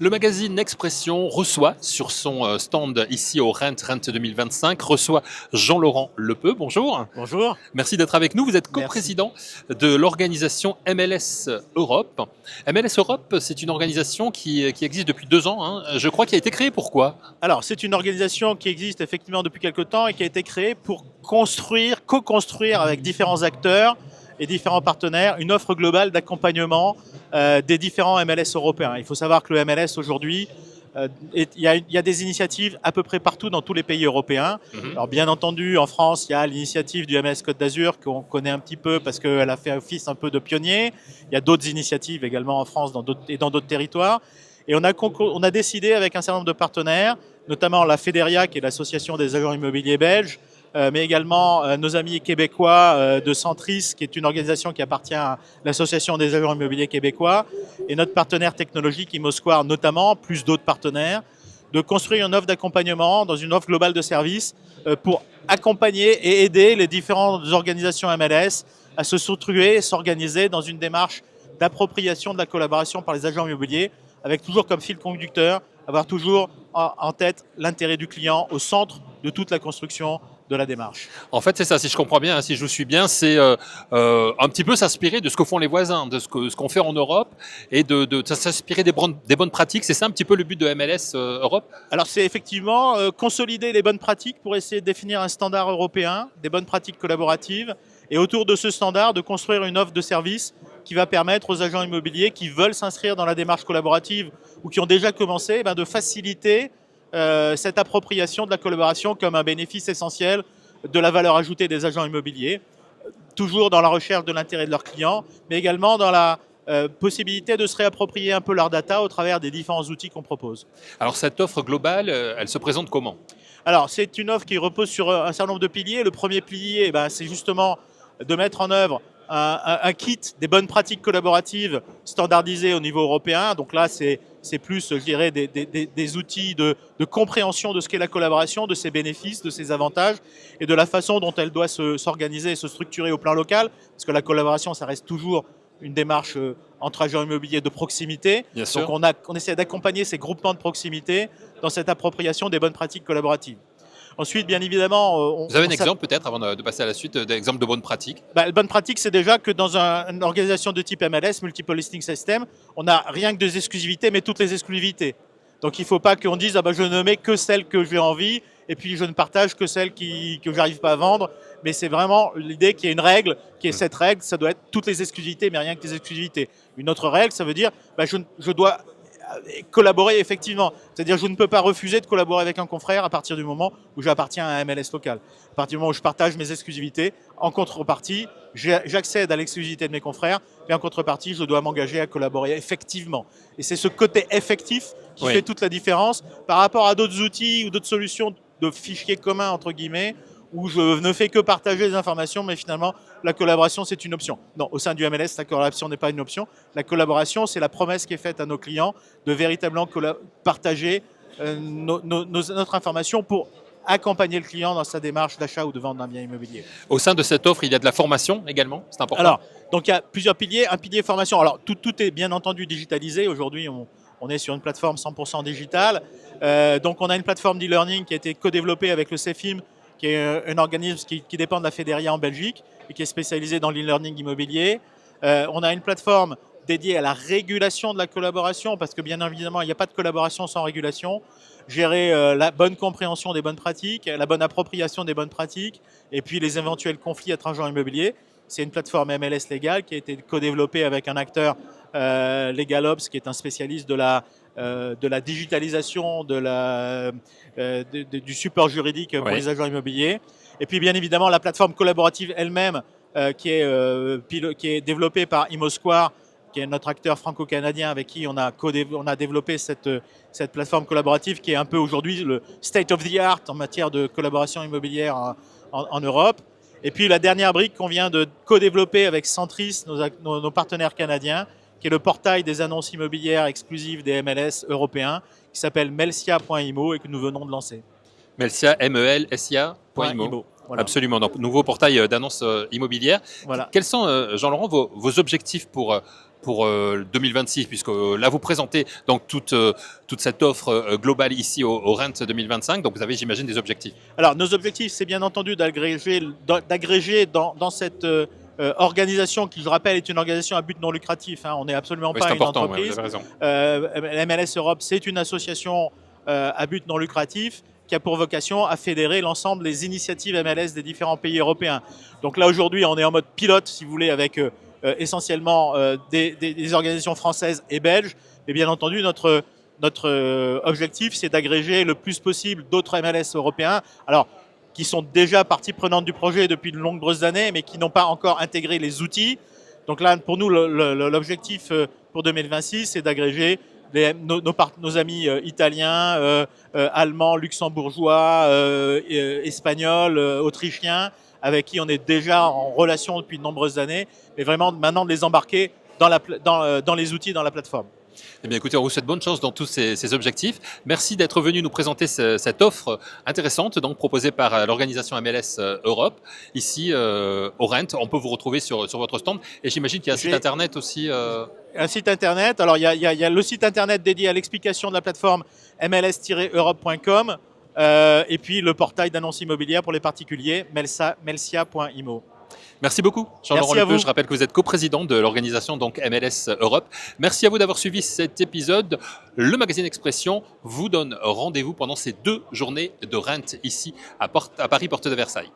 Le magazine Expression reçoit sur son stand ici au Rent 2025, reçoit Jean-Laurent Lepeu. Bonjour. Bonjour, Merci d'être avec nous. Vous êtes merci. coprésident de l'organisation MLS Europe. MLS Europe, c'est une organisation qui existe depuis 2 ans. Je crois qu'il a été créé pourquoi? Alors, c'est une organisation qui existe effectivement depuis quelque temps et qui a été créée pour construire, co-construire avec différents acteurs et différents partenaires une offre globale d'accompagnement des différents MLS européens. Il faut savoir que le MLS aujourd'hui, il y a des initiatives à peu près partout dans tous les pays européens. Mhm. Alors bien entendu, en France, il y a l'initiative du MLS Côte d'Azur qu'on connaît un petit peu parce qu'elle a fait office un peu de pionnier. Il y a d'autres initiatives également en France et dans d'autres territoires. Et on a décidé avec un certain nombre de partenaires, notamment la Fédéria, qui est l'association des agents immobiliers belges, mais également nos amis québécois de Centris, qui est une organisation qui appartient à l'association des agents immobiliers québécois, et notre partenaire technologique Imosquare notamment, plus d'autres partenaires, de construire une offre d'accompagnement dans une offre globale de services pour accompagner et aider les différentes organisations MLS à se structurer et s'organiser dans une démarche d'appropriation de la collaboration par les agents immobiliers, avec toujours comme fil conducteur, avoir toujours en tête l'intérêt du client au centre de toute la construction de la démarche. En fait, c'est ça, si je comprends bien, si je vous suis bien, c'est un petit peu s'inspirer de ce que font les voisins, de ce qu'on fait en Europe et de s'inspirer des bonnes pratiques. C'est ça un petit peu le but de MLS Europe? Alors c'est effectivement consolider les bonnes pratiques pour essayer de définir un standard européen, des bonnes pratiques collaboratives, et autour de ce standard, de construire une offre de service qui va permettre aux agents immobiliers qui veulent s'inscrire dans la démarche collaborative ou qui ont déjà commencé, de faciliter cette appropriation de la collaboration comme un bénéfice essentiel de la valeur ajoutée des agents immobiliers, toujours dans la recherche de l'intérêt de leurs clients, mais également dans la possibilité de se réapproprier un peu leur data au travers des différents outils qu'on propose. Alors cette offre globale, elle se présente comment? Alors, c'est une offre qui repose sur un certain nombre de piliers. Le premier pilier, c'est justement de mettre en œuvre un kit des bonnes pratiques collaboratives standardisées au niveau européen. Donc là, c'est plus, je dirais, des outils de compréhension de ce qu'est la collaboration, de ses bénéfices, de ses avantages et de la façon dont elle doit s'organiser et se structurer au plan local. Parce que la collaboration, ça reste toujours une démarche entre agents immobiliers de proximité. Bien Donc sûr. on essaie d'accompagner ces groupements de proximité dans cette appropriation des bonnes pratiques collaboratives. Ensuite, bien évidemment, Vous avez un exemple peut-être avant de passer à la suite, d'exemples de bonnes pratiques? la bonne pratique, c'est déjà que dans une organisation de type MLS, Multiple Listing System, on n'a rien que des exclusivités, mais toutes les exclusivités. Donc il ne faut pas qu'on dise je ne mets que celles que j'ai envie et puis je ne partage que celles que j'arrive pas à vendre. Mais c'est vraiment l'idée qu'il y ait une règle, qui est cette règle, ça doit être toutes les exclusivités, mais rien que les exclusivités. Une autre règle, ça veut dire je dois collaborer effectivement. C'est-à-dire je ne peux pas refuser de collaborer avec un confrère à partir du moment où j'appartiens à un MLS local. À partir du moment où je partage mes exclusivités, en contrepartie, j'accède à l'exclusivité de mes confrères, mais en contrepartie, je dois m'engager à collaborer effectivement. Et c'est ce côté effectif qui Oui. fait toute la différence par rapport à d'autres outils ou d'autres solutions de fichiers communs, entre guillemets, où je ne fais que partager des informations, mais finalement, la collaboration, c'est une option. Non, au sein du MLS, la collaboration n'est pas une option. La collaboration, c'est la promesse qui est faite à nos clients de véritablement partager notre information pour accompagner le client dans sa démarche d'achat ou de vente d'un bien immobilier. Au sein de cette offre, il y a de la formation également, c'est important. Alors, donc il y a plusieurs piliers. Un pilier formation. Alors, tout est bien entendu digitalisé. Aujourd'hui, on est sur une plateforme 100% digitale. Donc, on a une plateforme d'e-learning qui a été co-développée avec le CEFIM, qui est un organisme qui dépend de la Fédéria en Belgique et qui est spécialisé dans l'e-learning immobilier. On a une plateforme dédiée à la régulation de la collaboration, parce que bien évidemment, il n'y a pas de collaboration sans régulation. Gérer la bonne compréhension des bonnes pratiques, la bonne appropriation des bonnes pratiques, et puis les éventuels conflits entre agents immobiliers. C'est une plateforme MLS Légal qui a été co-développée avec un acteur, LegalOps, qui est un spécialiste de la digitalisation du support juridique pour les agents immobiliers. Et puis bien évidemment la plateforme collaborative elle-même qui est développée par Imosquare, qui est notre acteur franco-canadien avec qui on a développé cette plateforme collaborative qui est un peu aujourd'hui le state of the art en matière de collaboration immobilière en Europe. Et puis la dernière brique qu'on vient de co-développer avec Centris, nos partenaires canadiens, qui est le portail des annonces immobilières exclusives des MLS européens, qui s'appelle melsia.imo et que nous venons de lancer. Melsia, MELSIA.imo. Voilà. Absolument. Donc, nouveau portail d'annonces immobilières. Voilà. Quels sont, Jean-Laurent, vos objectifs pour 2026, puisque là vous présentez donc toute cette offre globale ici au Rent 2025, donc vous avez, j'imagine, des objectifs. Alors, nos objectifs, c'est bien entendu d'agréger dans cette organisation qui, je rappelle, est une organisation à but non lucratif. Hein. On n'est absolument Oui, pas c'est une important, entreprise. vous avez raison. La MLS Europe, c'est une association à but non lucratif qui a pour vocation à fédérer l'ensemble des initiatives MLS des différents pays européens. Donc là, aujourd'hui, on est en mode pilote, si vous voulez, avec essentiellement des organisations françaises et belges. Mais bien entendu, notre objectif, c'est d'agréger le plus possible d'autres MLS européens. Alors, qui sont déjà partie prenante du projet depuis de nombreuses années, mais qui n'ont pas encore intégré les outils. Donc là, pour nous, l'objectif pour 2026, c'est d'agréger nos amis italiens, allemands, luxembourgeois, espagnols, autrichiens, avec qui on est déjà en relation depuis de nombreuses années, mais vraiment maintenant de les embarquer dans les outils, dans la plateforme. Eh bien, écoutez, on vous souhaite bonne chance dans tous ces objectifs. Merci d'être venu nous présenter cette offre intéressante, donc proposée par l'organisation MLS Europe, ici au Rent. On peut vous retrouver sur votre stand. Et j'imagine qu'il y a un site internet aussi. Un site internet. Alors, il y a le site internet dédié à l'explication de la plateforme mls-europe.com et puis le portail d'annonces immobilières pour les particuliers, melsia.imo. Merci beaucoup, Jean-Laurent Lepeu. Je rappelle que vous êtes coprésident de l'organisation donc MLS Europe. Merci à vous d'avoir suivi cet épisode. Le magazine Expression vous donne rendez-vous pendant ces 2 journées de Rent ici à Paris, porte de Versailles.